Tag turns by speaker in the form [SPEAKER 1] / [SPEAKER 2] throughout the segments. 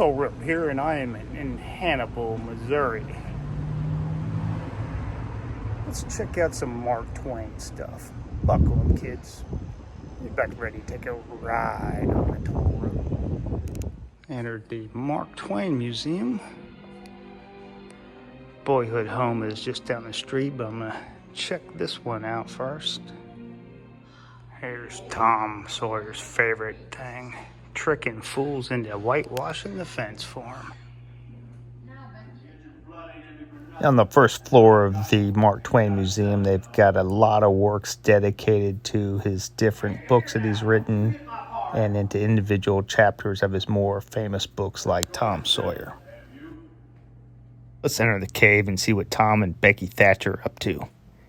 [SPEAKER 1] Road here, and I am in Hannibal, Missouri. Let's check out some Mark Twain stuff. Buckle up, kids. Get back ready to take a ride on the toll road. Entered the Mark Twain Museum. Boyhood home is just down the street, but I'm gonna check this one out first. Here's Tom Sawyer's favorite thing, tricking fools into whitewashing the fence for him. On the first floor of the Mark Twain Museum, they've got a lot of works dedicated to his different books that he's written and into individual chapters of his more famous books like Tom Sawyer. Let's enter the cave and see what Tom and Becky Thatcher are up to.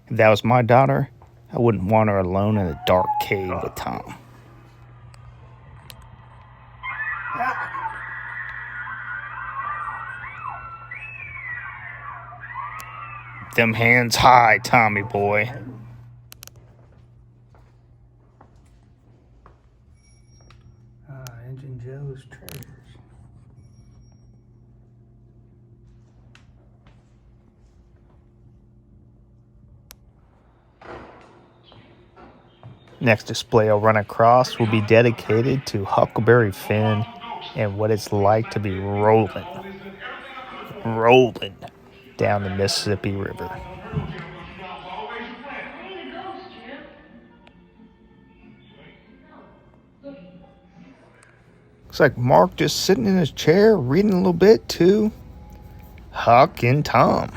[SPEAKER 1] If that was my daughter, I wouldn't want her alone in a dark cave with Tom. Them hands high, Tommy boy. Engine Joe's treasures. Next display I'll run across will be dedicated to Huckleberry Finn and what it's like to be rolling down the Mississippi River. Looks like Mark just sitting in his chair reading a little bit to Huck and Tom.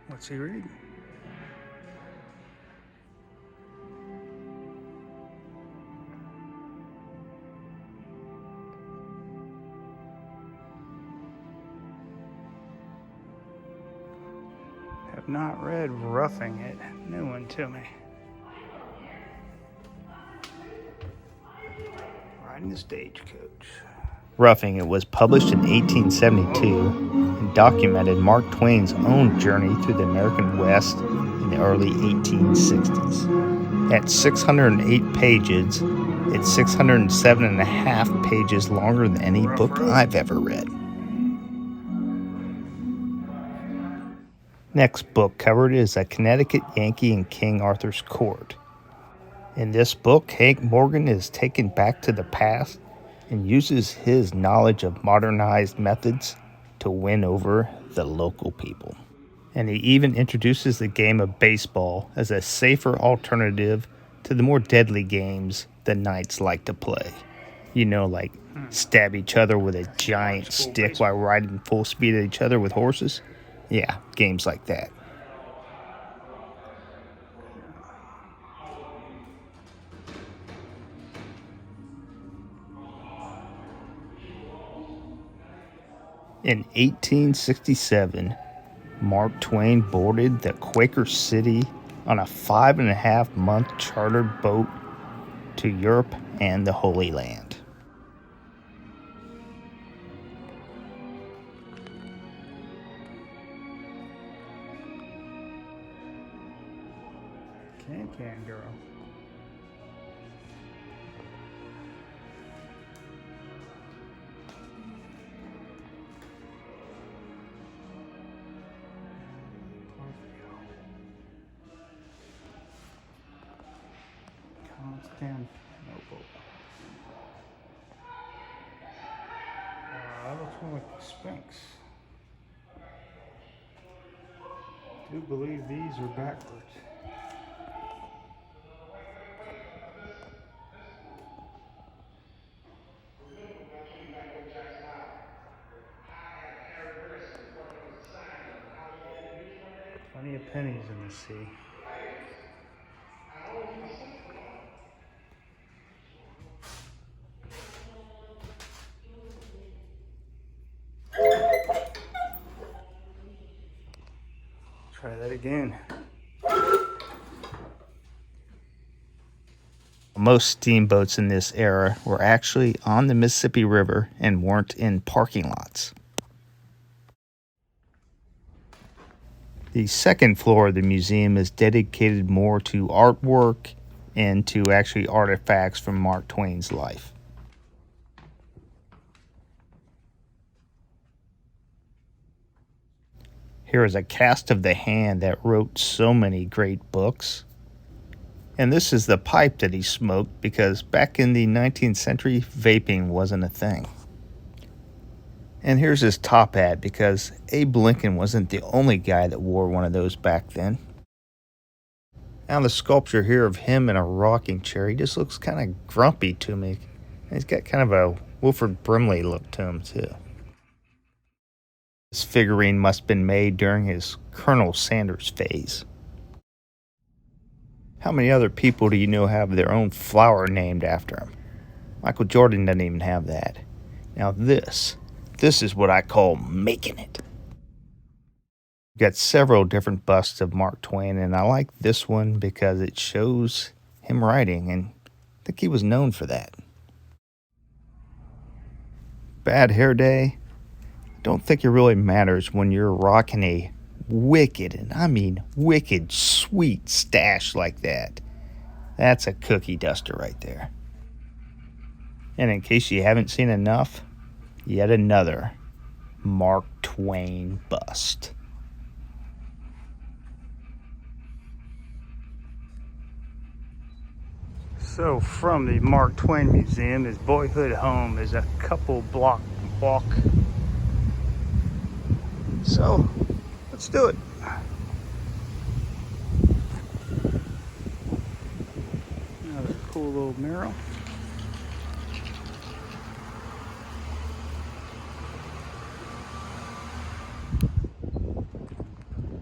[SPEAKER 1] What's he reading? Have not read Roughing It. New one to me. Riding the Stagecoach. Roughing It was published in 1872 and documented Mark Twain's own journey through the American West in the early 1860s. At 608 pages, it's 607 and a half pages longer than any book I've ever read. Next book covered is A Connecticut Yankee in King Arthur's Court. In this book, Hank Morgan is taken back to the past and uses his knowledge of modernized methods to win over the local people. And he even introduces the game of baseball as a safer alternative to the more deadly games the knights like to play. You know, like stab each other with a giant stick while riding full speed at each other with horses. Yeah, games like that. In 1867, Mark Twain boarded the Quaker City on a 5.5-month chartered boat to Europe and the Holy Land. Can girl. Constantinople. That looks more like the Sphinx. I do believe these are backwards. Plenty of pennies in the sea. Try that again. Most steamboats in this era were actually on the Mississippi River and weren't in parking lots. The second floor of the museum is dedicated more to artwork and to actually artifacts from Mark Twain's life. Here is a cast of the hand that wrote so many great books. And this is the pipe that he smoked because back in the 19th century, vaping wasn't a thing. And here's his top hat because Abe Lincoln wasn't the only guy that wore one of those back then. Now the sculpture here of him in a rocking chair, he just looks kind of grumpy to me. And he's got kind of a Wilford Brimley look to him too. This figurine must have been made during his Colonel Sanders phase. How many other people do you know have their own flower named after them? Michael Jordan doesn't even have that. Now this is what I call making it. We've got several different busts of Mark Twain, and I like this one because it shows him writing, and I think he was known for that. Bad hair day? Don't think it really matters when you're rocking a wicked, and I mean wicked, sweet stash like that. That's a cookie duster right there. And in case you haven't seen enough, yet another Mark Twain bust. So from the Mark Twain Museum, his boyhood home is a couple block walk. So let's do it. Another cool little mural.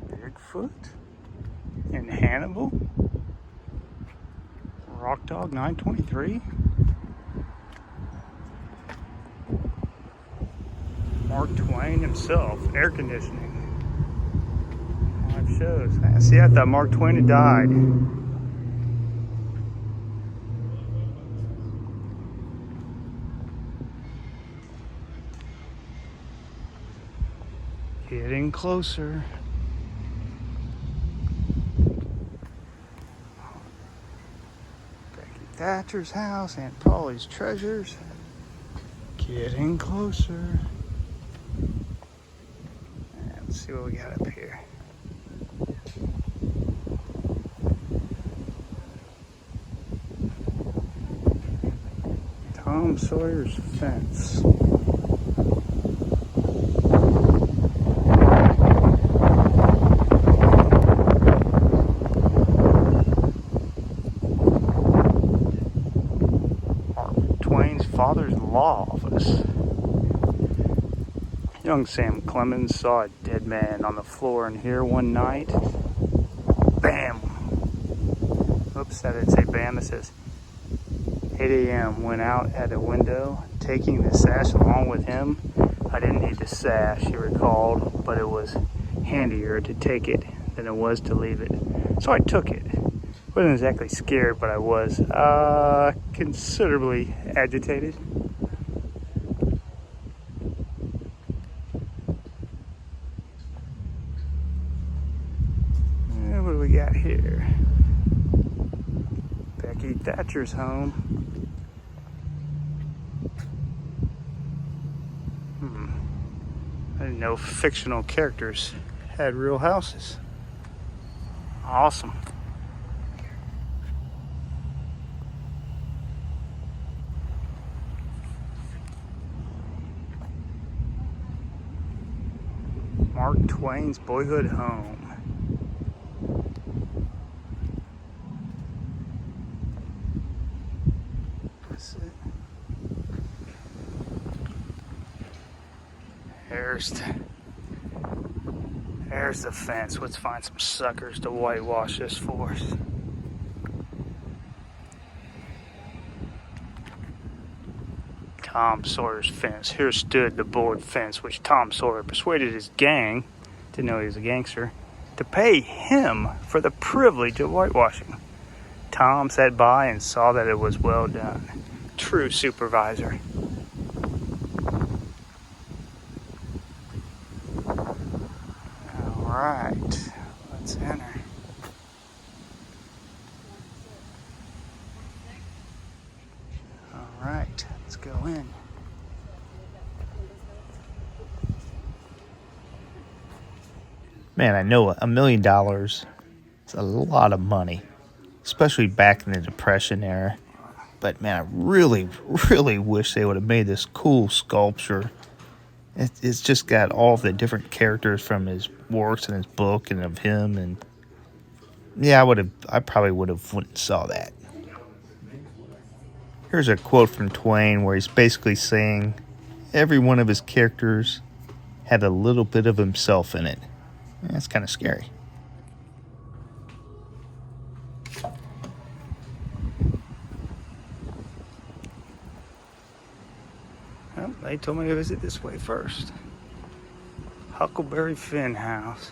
[SPEAKER 1] Bigfoot and Hannibal. Rock Dog 923. Mark Twain himself, air conditioning. Live shows. See, I thought Mark Twain had died. Getting closer. Becky Thatcher's house, Aunt Polly's treasures. Getting closer. Let's see what we got up here. Tom Sawyer's fence. Mark Twain's father's law office. Young Sam Clemens saw a dead man on the floor in here one night. Bam! Oops, I didn't say bam. It says 8 a.m. Went out at a window, taking the sash along with him. I didn't need the sash, he recalled, but it was handier to take it than it was to leave it. So I took it. Wasn't exactly scared, but I was considerably agitated. What do we got here? Becky Thatcher's home. I didn't know fictional characters had real houses. Awesome. Mark Twain's boyhood home. That's it. There's the fence. Let's find some suckers to whitewash this for us. Tom Sawyer's fence. Here stood the board fence, which Tom Sawyer persuaded his gang, didn't know he was a gangster, to pay him for the privilege of whitewashing. Tom sat by and saw that it was well done. True supervisor. All right. Center. All right, let's go in. Man, I know $1 million is a lot of money, especially back in the Depression era. But man, I really, really wish they would have made this cool sculpture. It's just got all the different characters from his works and his book and of him, and yeah, I probably would have went and saw that. Here's a quote from Twain where he's basically saying every one of his characters had a little bit of himself in it. That's kind of scary. Well, they told me to visit this way first. Huckleberry Finn House.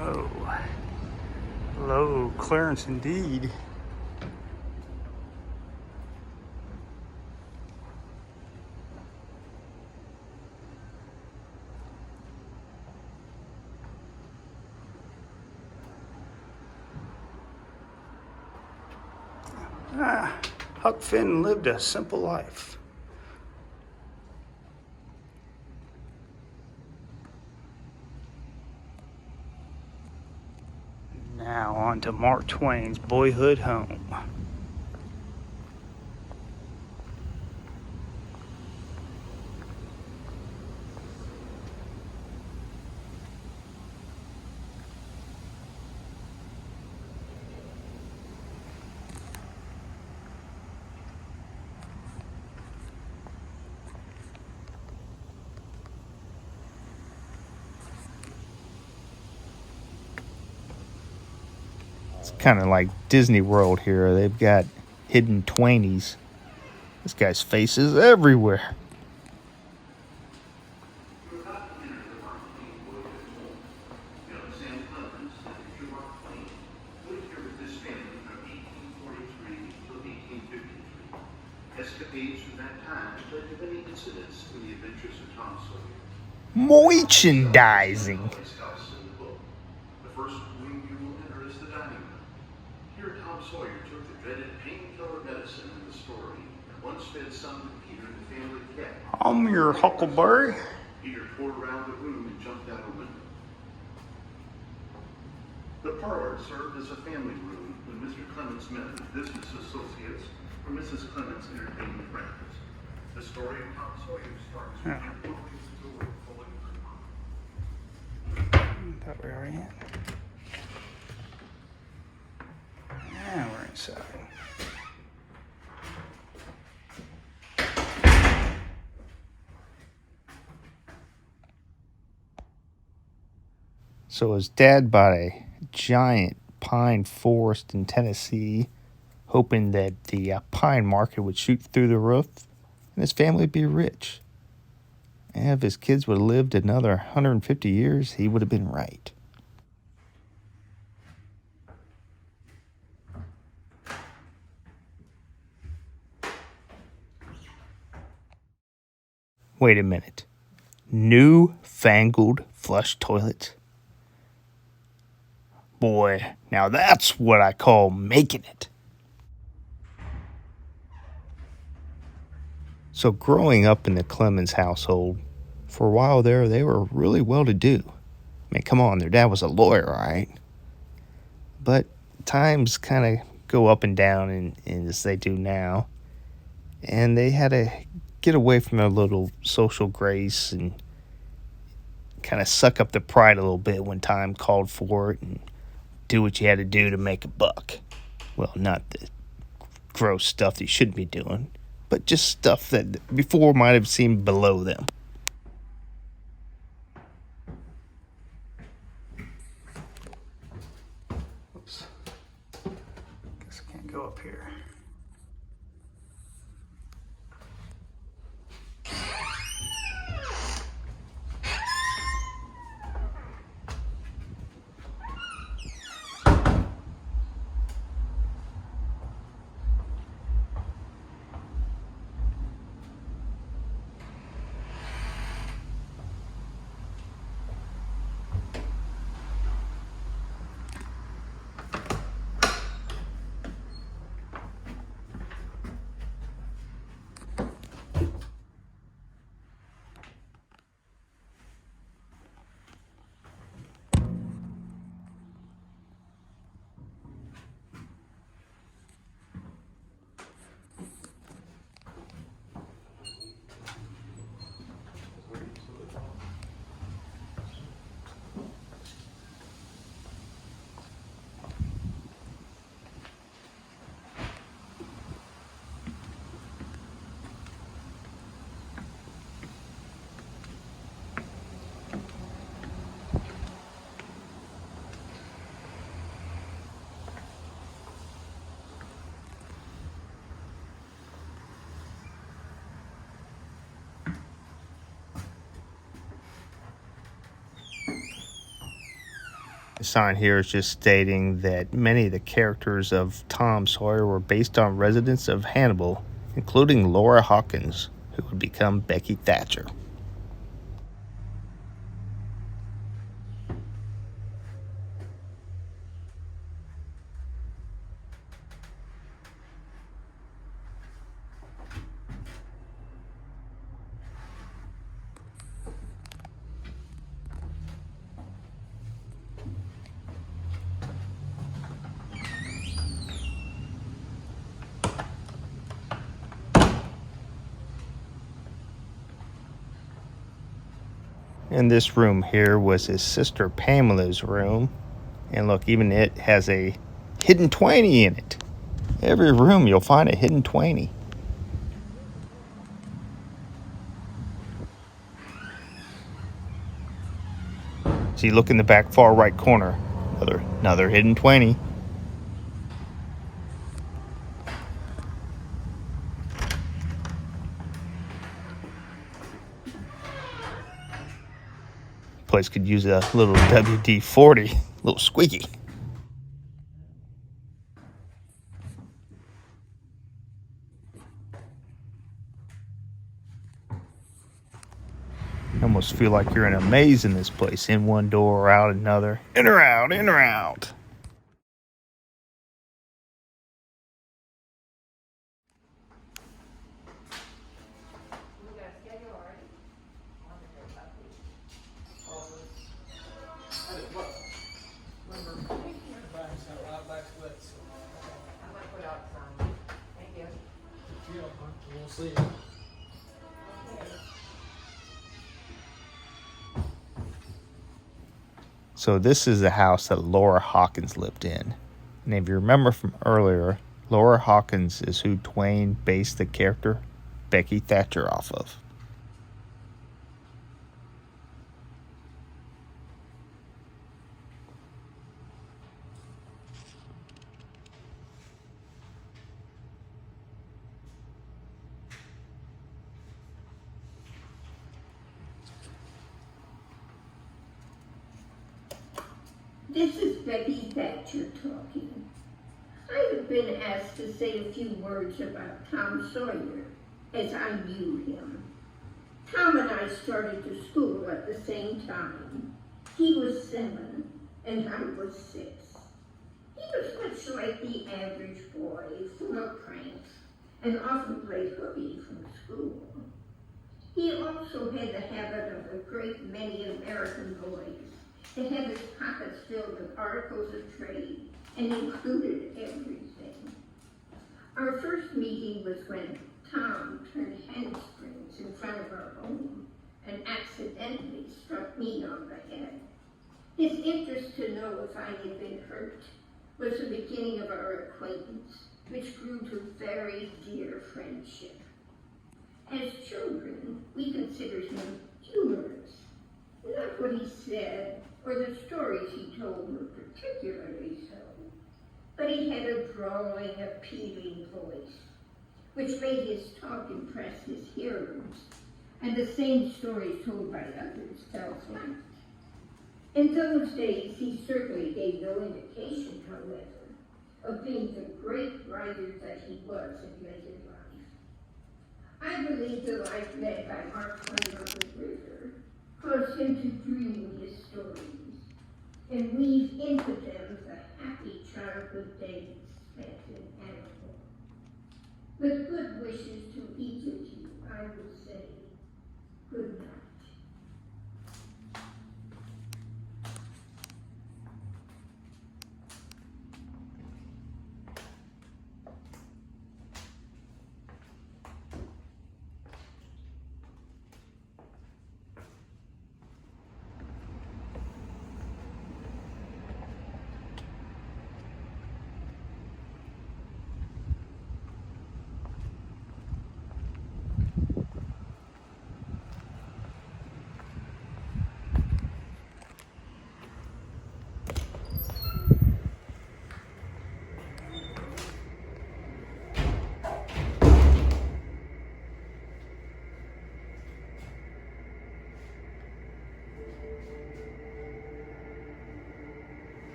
[SPEAKER 1] Oh, low clearance indeed. Huck Finn lived a simple life. Now on to Mark Twain's Boyhood home. It's kind of like Disney World here. They've got hidden Twainies. This guy's face is everywhere.
[SPEAKER 2] Escapades from that time led to many incidents in the adventures of Tom Sawyer.
[SPEAKER 1] Merchandising.
[SPEAKER 2] The first room you will enter is the dining room. Here Tom Sawyer took the dreaded painkiller medicine in the story and once fed some to Peter, the family cat.
[SPEAKER 1] I'm your Huckleberry.
[SPEAKER 2] Peter toured around the room and jumped out a window. The parlor served as a family room when Mr. Clemens met with business associates or Mrs. Clemens entertaining friends. The story of Tom Sawyer starts with the door fully open.
[SPEAKER 1] Thought we were in. Now we're inside. So his dad bought a giant pine forest in Tennessee, hoping that the pine market would shoot through the roof and his family would be rich. And if his kids would have lived another 150 years, he would have been right. Wait a minute. New-fangled flush toilets? Boy, now that's what I call making it. So growing up in the Clemens household, for a while there, they were really well-to-do. I mean, come on, their dad was a lawyer, right? But times kind of go up and down as they do now. And they had to get away from their little social grace and kind of suck up the pride a little bit when time called for it and do what you had to do to make a buck. Well, not the gross stuff that you shouldn't be doing, but just stuff that before might have seemed below them. Oops. Guess I can't go up here. The sign here is just stating that many of the characters of Tom Sawyer were based on residents of Hannibal, including Laura Hawkins, who would become Becky Thatcher. And this room here was his sister Pamela's room. And look, even it has a hidden Twainy in it. Every room you'll find a hidden Twainy. See, look in the back far right corner. Another hidden Twainy. Place could use a little WD-40, a little squeaky. You almost feel like you're in a maze in this place. In one door, out another. In or out, in or out. So this is the house that Laura Hawkins lived in. And if you remember from earlier, Laura Hawkins is who Twain based the character Becky Thatcher off of.
[SPEAKER 3] This is Becky Thatcher talking. I have been asked to say a few words about Tom Sawyer, as I knew him. Tom and I started to school at the same time. He was 7, and I was 6. He was much like the average boy, full of pranks, and often played hooky from school. He also had the habit of a great many American boys. They had his pockets filled with articles of trade and included everything. Our first meeting was when Tom turned handsprings in front of our home and accidentally struck me on the head. His interest to know if I had been hurt was the beginning of our acquaintance, which grew to very dear friendship. As children, we considered him humorous. Not what he said or the stories he told were particularly so, but he had a drawling, appealing voice, which made his talk impress his hearers, and the same stories told by others fell flat. In those days, he certainly gave no indication, however, of being the great writer that he was in later life. I believe the life led by Mark Twain on the river caused him to dream his stories and weave into them the happy childhood days spent in Hannibal. With good wishes to each of you, I will say good night.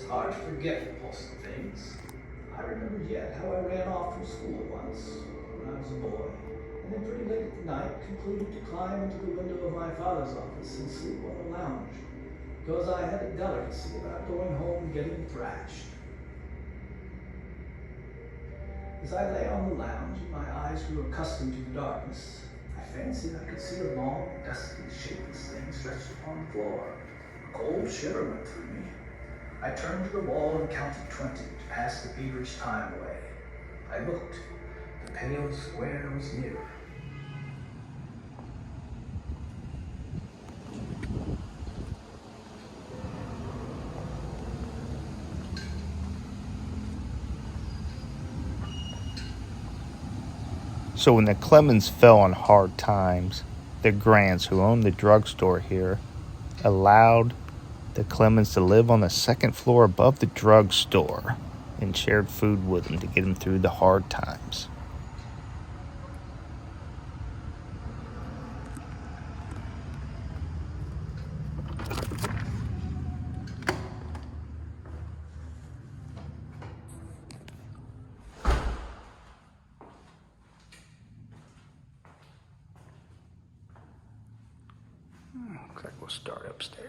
[SPEAKER 4] hard to forget impulsive things. I remember yet how I ran off from school once when I was a boy, and then pretty late at night concluded to climb into the window of my father's office and sleep on the lounge, because I had a delicacy about going home and getting thrashed. As I lay on the lounge and my eyes grew accustomed to the darkness, I fancied I could see a long, dusty, shapeless thing stretched upon the floor. A cold shiver went through me. I turned to the wall and counted 20 to pass the feverish time away. I looked. The pale square was near.
[SPEAKER 1] So when the Clemens fell on hard times, the Grants, who owned the drugstore here, allowed the Clemens to live on the second floor above the drugstore and shared food with them to get them through the hard times. Looks like we'll start upstairs.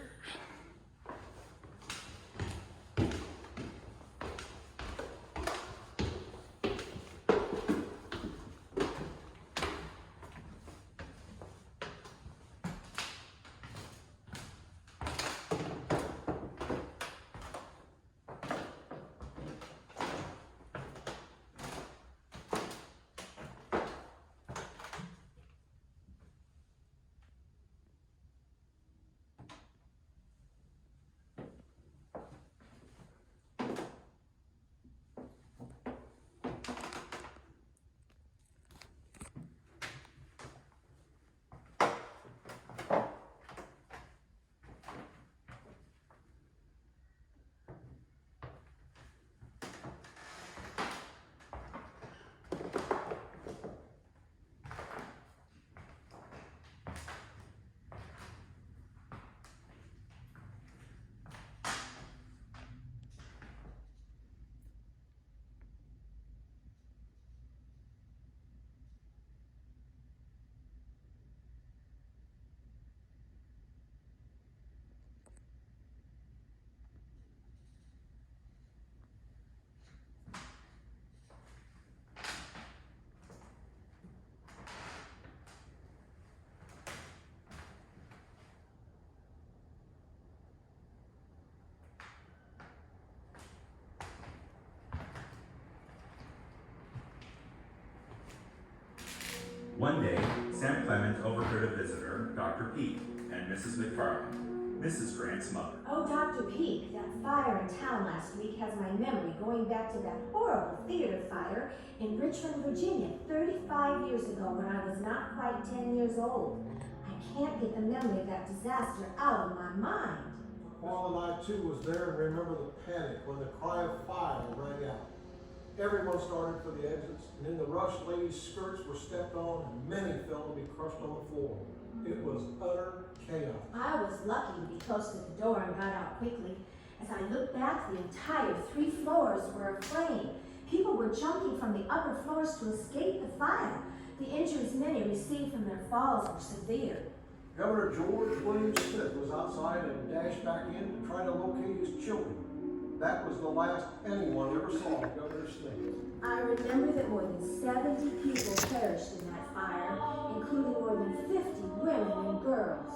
[SPEAKER 5] One day, Sam Clemens overheard a visitor, Dr. Peake, and Mrs. McFarland, Mrs. Grant's mother.
[SPEAKER 6] Oh, Dr. Peake, that fire in town last week has my memory going back to that horrible theater fire in Richmond, Virginia, 35 years ago when I was not quite 10 years old. I can't get the memory of that disaster out of my mind.
[SPEAKER 7] Paul and I too was there and remember the panic when the cry of fire rang out. Everyone started for the exits, and in the rush, ladies' skirts were stepped on, and many fell to be crushed on the floor. It was utter chaos.
[SPEAKER 6] I was lucky to be close to the door and got out quickly. As I looked back, the entire 3 floors were aflame. People were jumping from the upper floors to escape the fire. The injuries many received from their falls were severe.
[SPEAKER 7] Governor George William Smith was outside and dashed back in to try to locate his children. That was the last anyone ever saw of Governor Smith.
[SPEAKER 6] I remember that more than 70 people perished in that fire, including more than 50 women and girls.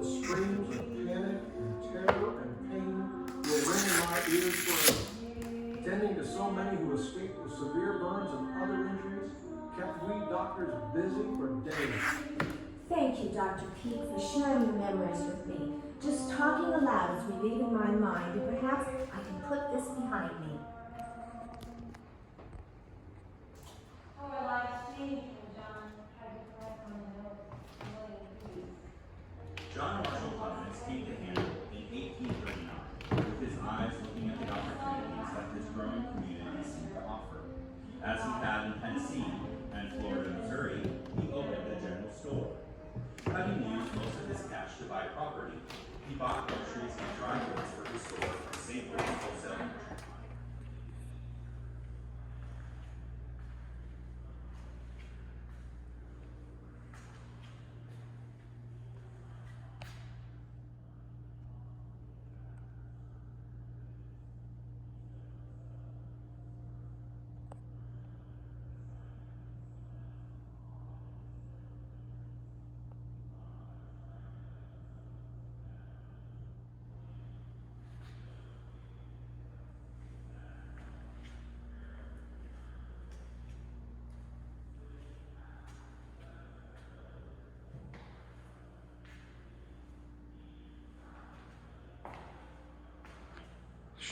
[SPEAKER 7] The screams of panic and terror and pain will ring in my ears forever. Tending to so many who escaped with severe burns and other injuries kept we doctors busy for days.
[SPEAKER 6] Thank you, Dr. Peake, for sharing your memories with me. Just talking aloud is relieving my mind, and perhaps I can put this behind me.
[SPEAKER 8] Our lives changed when John had to correct on the notes and William Hughes.
[SPEAKER 5] John Marshall Clemens came to Hannibal in 1839, with his eyes looking at the opportunities that this growing community seemed to offer. As he had in Tennessee and Florida, Missouri, he opened a general store. Having used most of his cash to buy property, he bought groceries and dry goods for his store from St. Louis wholesale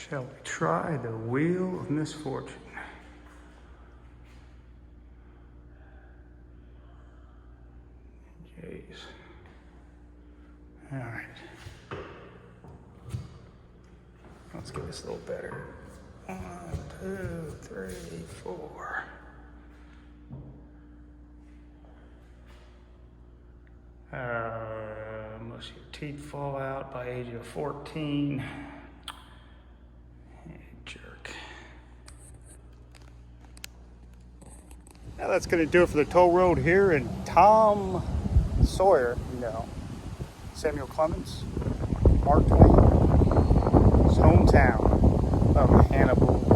[SPEAKER 9] Shall we try the wheel of misfortune? Jeez. All right. Let's get this a little better. 1, 2, 3, 4. Most of your teeth fall out by age of 14. Hey, jerk. Now that's going to do it for the toll road here in Tom Sawyer, Samuel Clemens, Mark Twain, his hometown of Hannibal,